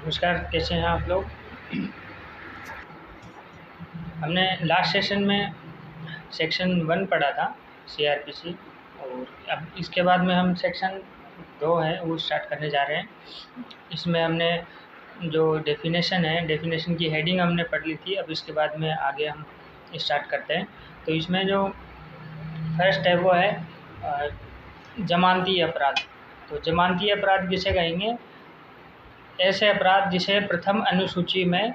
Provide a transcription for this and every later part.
नमस्कार, कैसे हैं आप लोग। हमने लास्ट सेशन में सेक्शन 1 पढ़ा था, सीआरपीसी, और अब इसके बाद में हम सेक्शन 2 है वो स्टार्ट करने जा रहे हैं। इसमें हमने जो डेफिनेशन है, डेफिनेशन की हेडिंग हमने पढ़ ली थी। अब इसके बाद में आगे हम स्टार्ट करते हैं। तो इसमें जो फर्स्ट है वो है जमानती अपराध। तो जमानती अपराध किसे कहेंगे? ऐसे अपराध जिसे प्रथम अनुसूची में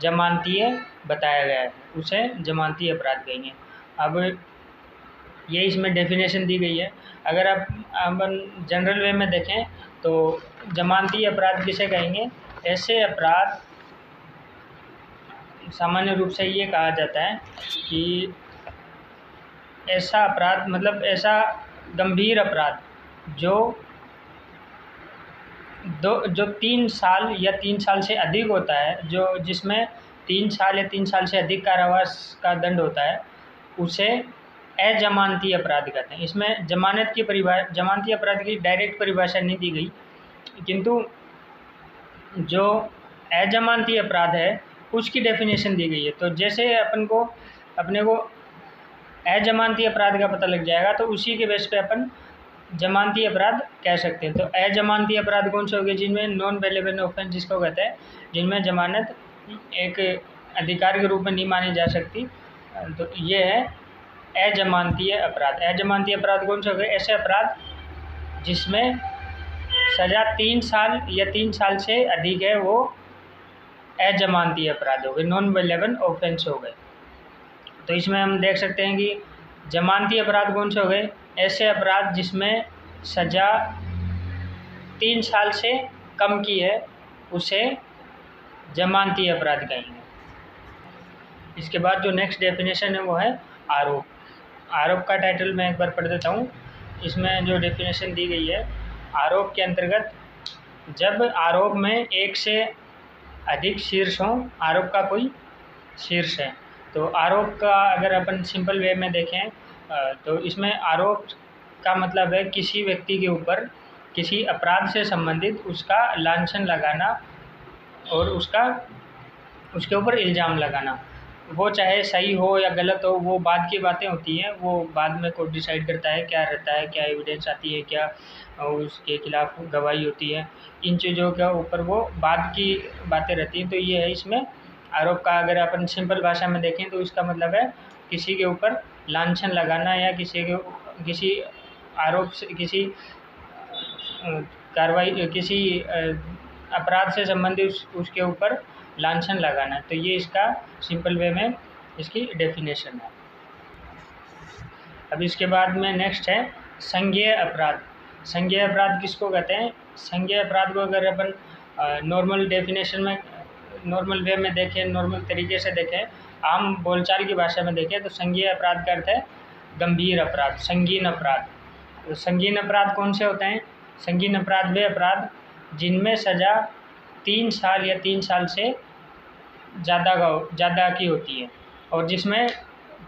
जमानतीय बताया गया है उसे जमानती अपराध कहेंगे। अब ये इसमें डेफिनेशन दी गई है। अगर आप अपन जनरल वे में देखें तो जमानती अपराध किसे कहेंगे? ऐसे अपराध, सामान्य रूप से ये कहा जाता है कि ऐसा अपराध मतलब ऐसा गंभीर अपराध जो 3 साल या 3 साल से अधिक होता है, जो जिसमें 3 साल या 3 साल से अधिक कारावास का दंड होता है, उसे अजमानती अपराध कहते हैं। इसमें जमानती अपराध की डायरेक्ट परिभाषा नहीं दी गई, किंतु जो अजमानती अपराध है उसकी डेफिनेशन दी गई है। तो जैसे अपने को अजमानती अपराध का पता लग जाएगा तो उसी के बेस पे अपन जमानती अपराध कह सकते हैं। तो अजमानती अपराध कौन से हो गए? जिनमें नॉन बेलेबल ऑफेंस जिसको कहते हैं, जिनमें जमानत एक अधिकार के रूप में नहीं मानी जा सकती, तो ये है अजमानतीय अपराध। अजमानतीय अपराध कौन से हो गए? ऐसे अपराध जिसमें सज़ा 3 साल या 3 साल से अधिक है, वो अजमानतीय अपराध हो गए, नॉन बेलेबल ऑफेंस हो गए। तो इसमें हम देख सकते हैं कि जमानती अपराध कौन से हो गए? ऐसे अपराध जिसमें सज़ा 3 साल से कम की है उसे जमानती अपराध कहेंगे। इसके बाद जो नेक्स्ट डेफिनेशन है वो है आरोप। आरोप का टाइटल मैं एक बार पढ़ देता हूँ। इसमें जो डेफिनेशन दी गई है, आरोप के अंतर्गत जब आरोप में एक से अधिक शीर्ष हों, आरोप का कोई शीर्ष है। तो आरोप का अगर अपन सिंपल वे में देखें तो इसमें आरोप का मतलब है किसी व्यक्ति के ऊपर किसी अपराध से संबंधित उसका लांछन लगाना और उसके ऊपर इल्ज़ाम लगाना। वो चाहे सही हो या गलत हो, वो बाद की बातें होती हैं, वो बाद में कोर्ट डिसाइड करता है क्या रहता है, क्या एविडेंस आती है, क्या उसके खिलाफ गवाही होती है। इन चीज़ों के ऊपर वो बाद की बातें रहती हैं। तो ये है इसमें आरोप का। अगर अपन सिंपल भाषा में देखें तो इसका मतलब है किसी के ऊपर लांछन लगाना या किसी आरोप से किसी कार्रवाई किसी अपराध से संबंधित उसके ऊपर लांछन लगाना। तो ये इसका सिंपल वे में इसकी डेफिनेशन है। अब इसके बाद में नेक्स्ट है संज्ञेय अपराध। संज्ञेय अपराध किसको कहते हैं? संज्ञेय अपराध को अगर अपन नॉर्मल डेफिनेशन में, नॉर्मल वे में देखें, नॉर्मल तरीके से देखें, आम बोलचाल की भाषा में देखें तो संज्ञेय अपराध का अर्थ है गंभीर अपराध, संगीन अपराध। तो संगीन अपराध कौन से होते हैं? संगीन अपराध वे अपराध जिनमें सज़ा 3 साल या 3 साल से ज़्यादा की होती है और जिसमें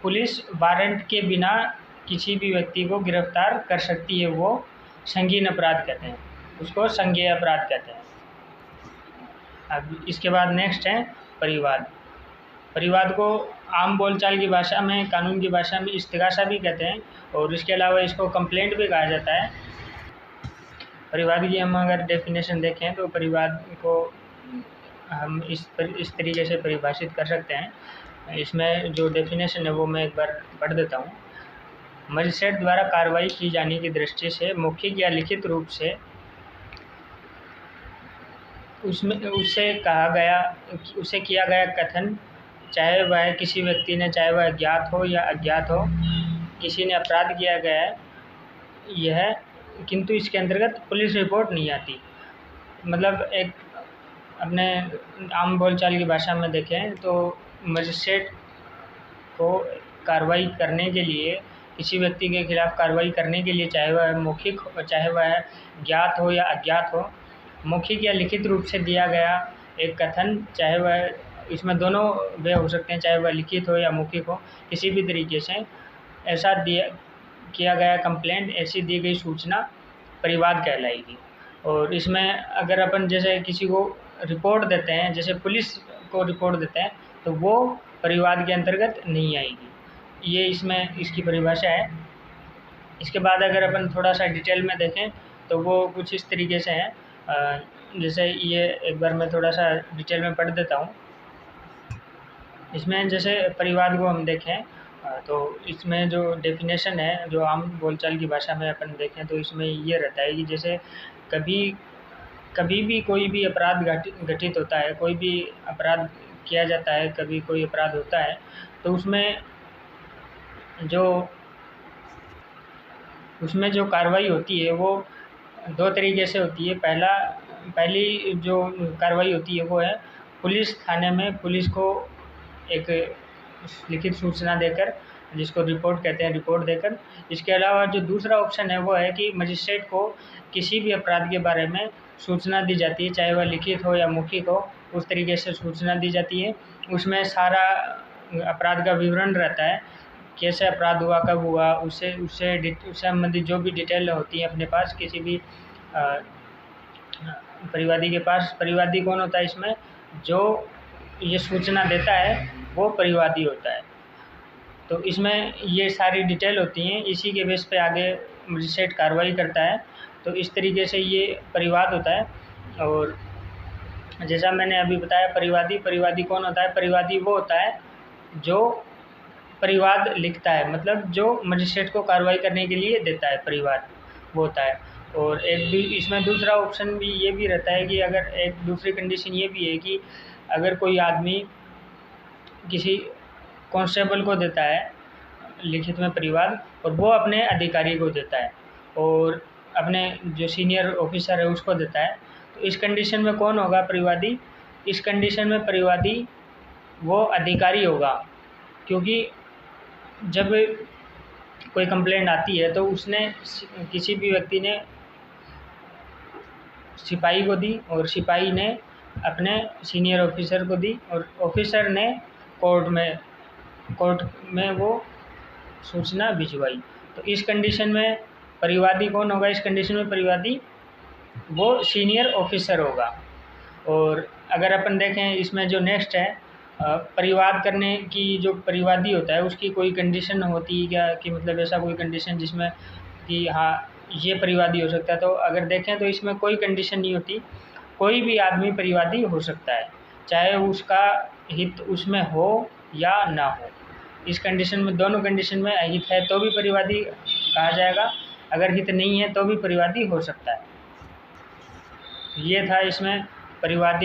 पुलिस वारंट के बिना किसी भी व्यक्ति को गिरफ्तार कर सकती है, वो संगीन अपराध कहते हैं, उसको संज्ञेय अपराध कहते हैं। अब इसके बाद नेक्स्ट है परिवाद। परिवाद को आम बोलचाल की भाषा में, कानून की भाषा में इस्तिगासा भी कहते हैं और इसके अलावा इसको कंप्लेंट भी कहा जाता है। परिवाद की हम अगर डेफिनेशन देखें तो परिवाद को हम इस तरीके से परिभाषित कर सकते हैं। इसमें जो डेफिनेशन है वो मैं एक बार पढ़ देता हूँ। मजिस्ट्रेट द्वारा कार्रवाई की जाने की दृष्टि से मौखिक या लिखित रूप से उससे किया गया कथन, चाहे वह किसी व्यक्ति ने, चाहे वह ज्ञात हो या अज्ञात हो, किसी ने अपराध किया गया है, यह किंतु इसके अंतर्गत पुलिस रिपोर्ट नहीं आती। मतलब एक अपने आम बोलचाल की भाषा में देखें तो मजिस्ट्रेट को कार्रवाई करने के लिए, किसी व्यक्ति के खिलाफ कार्रवाई करने के लिए, चाहे वह मौखिक हो, चाहे वह ज्ञात हो या अज्ञात हो, मौखिक या लिखित रूप से दिया गया एक कथन, चाहे वह, इसमें दोनों वे हो सकते हैं, चाहे वह लिखित हो या मौखिक हो, किसी भी तरीके से ऐसा किया गया कंप्लेंट, ऐसी दी गई सूचना परिवाद कहलाएगी। और इसमें अगर अपन जैसे किसी को रिपोर्ट देते हैं, जैसे पुलिस को रिपोर्ट देते हैं, तो वो परिवाद के अंतर्गत नहीं आएगी। ये इसमें इसकी परिभाषा है। इसके बाद अगर अपन थोड़ा सा डिटेल में देखें तो वो कुछ इस तरीके से हैं। जैसे ये एक बार मैं थोड़ा सा डिटेल में पढ़ देता हूँ। इसमें जैसे परिवाद को हम देखें तो इसमें जो डेफिनेशन है, जो आम बोलचाल की भाषा में अपन देखें तो इसमें ये रहता है कि जैसे कभी भी कोई भी अपराध घटित होता है, कोई भी अपराध किया जाता है, कभी कोई अपराध होता है, तो उसमें जो कार्रवाई होती है वो दो तरीके से होती है। पहली जो कार्रवाई होती है वो है पुलिस थाने में पुलिस को एक लिखित सूचना देकर, जिसको रिपोर्ट कहते हैं, रिपोर्ट देकर। इसके अलावा जो दूसरा ऑप्शन है वो है कि मजिस्ट्रेट को किसी भी अपराध के बारे में सूचना दी जाती है, चाहे वह लिखित हो या मौखिक हो, उस तरीके से सूचना दी जाती है। उसमें सारा अपराध का विवरण रहता है, कैसे अपराध हुआ, कब हुआ, उससे संबंधित जो भी डिटेल होती है अपने पास किसी भी परिवादी के पास। परिवादी कौन होता है इसमें? जो ये सूचना देता है वो परिवादी होता है। तो इसमें ये सारी डिटेल होती हैं, इसी के बेस पे आगे मजिस्ट्रेट कार्रवाई करता है। तो इस तरीके से ये परिवाद होता है। और जैसा मैंने अभी बताया परिवादी कौन होता है? परिवादी वो होता है जो परिवाद लिखता है, मतलब जो मजिस्ट्रेट को कार्रवाई करने के लिए देता है, परिवाद वो होता है। और इसमें दूसरा ऑप्शन भी ये भी रहता है कि अगर एक दूसरी कंडीशन ये भी है कि अगर कोई आदमी किसी कांस्टेबल को देता है लिखित में परिवाद, और वो अपने अधिकारी को देता है और अपने जो सीनियर ऑफिसर है उसको देता है, तो इस कंडीशन में कौन होगा परिवादी? इस कंडीशन में परिवादी वो अधिकारी होगा, क्योंकि जब कोई कंप्लेंट आती है तो उसने किसी भी व्यक्ति ने सिपाही को दी और सिपाही ने अपने सीनियर ऑफिसर को दी और ऑफिसर ने कोर्ट में वो सूचना भिजवाई। तो इस कंडीशन में परिवादी कौन होगा? इस कंडीशन में परिवादी वो सीनियर ऑफिसर होगा। और अगर अपन देखें इसमें जो नेक्स्ट है परिवाद करने की, जो परिवादी होता है उसकी कोई कंडीशन होती है क्या, कि मतलब ऐसा कोई कंडीशन जिसमें कि हाँ ये परिवादी हो सकता है? तो अगर देखें तो इसमें कोई कंडीशन नहीं होती, कोई भी आदमी परिवादी हो सकता है, चाहे उसका हित उसमें हो या ना हो। इस कंडीशन में, दोनों कंडीशन में हित है तो भी परिवादी कहा जाएगा, अगर हित नहीं है तो भी परिवादी हो सकता है। ये था इसमें परिवाद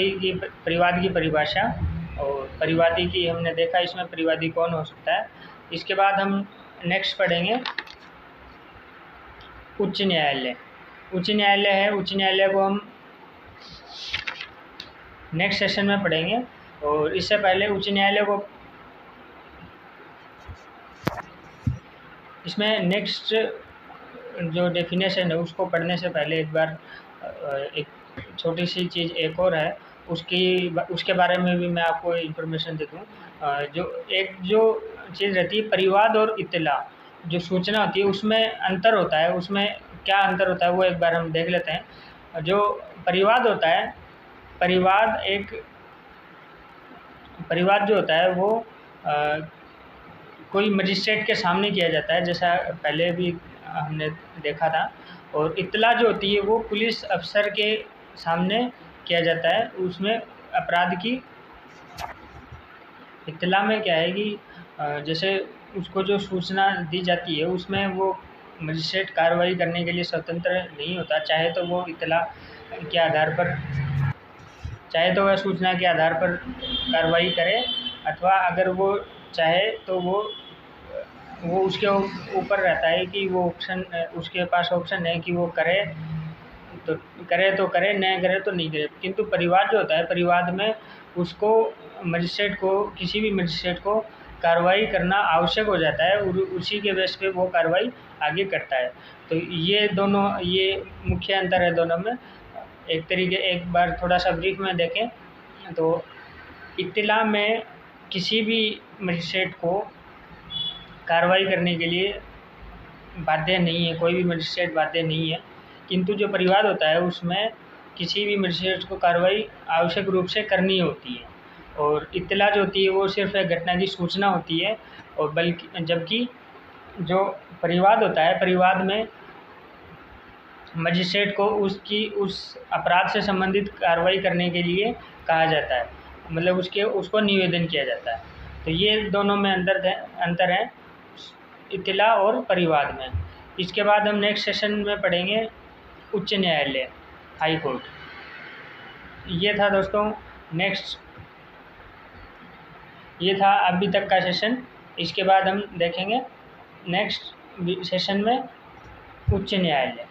की परिभाषा। और परिवादी की हमने देखा इसमें परिवादी कौन हो सकता है। इसके बाद हम नेक्स्ट पढ़ेंगे उच्च न्यायालय। उच्च न्यायालय है, उच्च न्यायालय को हम नेक्स्ट सेशन में पढ़ेंगे। और इससे पहले उच्च न्यायालय को इसमें नेक्स्ट जो डेफिनेशन है उसको पढ़ने से पहले एक बार एक छोटी सी चीज़ एक और है, उसके बारे में भी मैं आपको इन्फॉर्मेशन दे दूँ। जो चीज़ रहती है परिवाद और इत्तला, जो सूचना होती है उसमें अंतर होता है। उसमें क्या अंतर होता है वो एक बार हम देख लेते हैं। जो परिवाद होता है, परिवाद जो होता है वो कोई मजिस्ट्रेट के सामने किया जाता है, जैसा पहले भी हमने देखा था। और इत्तला जो होती है वो पुलिस अफसर के सामने किया जाता है। उसमें अपराध की इत्तला में क्या है कि जैसे उसको जो सूचना दी जाती है उसमें वो मजिस्ट्रेट कार्रवाई करने के लिए स्वतंत्र नहीं होता, चाहे तो वो इत्तला के आधार पर, चाहे तो वह सूचना के आधार पर कार्रवाई करे, अथवा अगर वो चाहे तो वो उसके ऊपर रहता है कि वो ऑप्शन, उसके पास ऑप्शन है कि वो करे तो करे, नहीं करे तो नहीं करे। किंतु परिवाद जो होता है, परिवाद में उसको किसी भी मजिस्ट्रेट को कार्रवाई करना आवश्यक हो जाता है और उसी के बेस पे वो कार्रवाई आगे करता है। तो ये मुख्य अंतर है दोनों में। एक बार थोड़ा सा ब्रीफ में देखें तो इत्तला में किसी भी मजिस्ट्रेट को कार्रवाई करने के लिए बाध्य नहीं है, कोई भी मजिस्ट्रेट बाध्य नहीं है। किंतु जो परिवाद होता है उसमें किसी भी मजिस्ट्रेट को कार्रवाई आवश्यक रूप से करनी होती है, और इत्तला जो होती है वो सिर्फ एक घटना की सूचना होती है, और बल्कि जबकि जो परिवाद होता है, परिवाद में मजिस्ट्रेट को उस अपराध से संबंधित कार्रवाई करने के लिए कहा जाता है, मतलब उसको निवेदन किया जाता है। तो ये दोनों में अंतर है इत्तला और परिवाद में। इसके बाद हम नेक्स्ट सेशन में पढ़ेंगे उच्च न्यायालय, हाई कोर्ट। ये था दोस्तों ये था अभी तक का सेशन। इसके बाद हम देखेंगे नेक्स्ट सेशन में उच्च न्यायालय।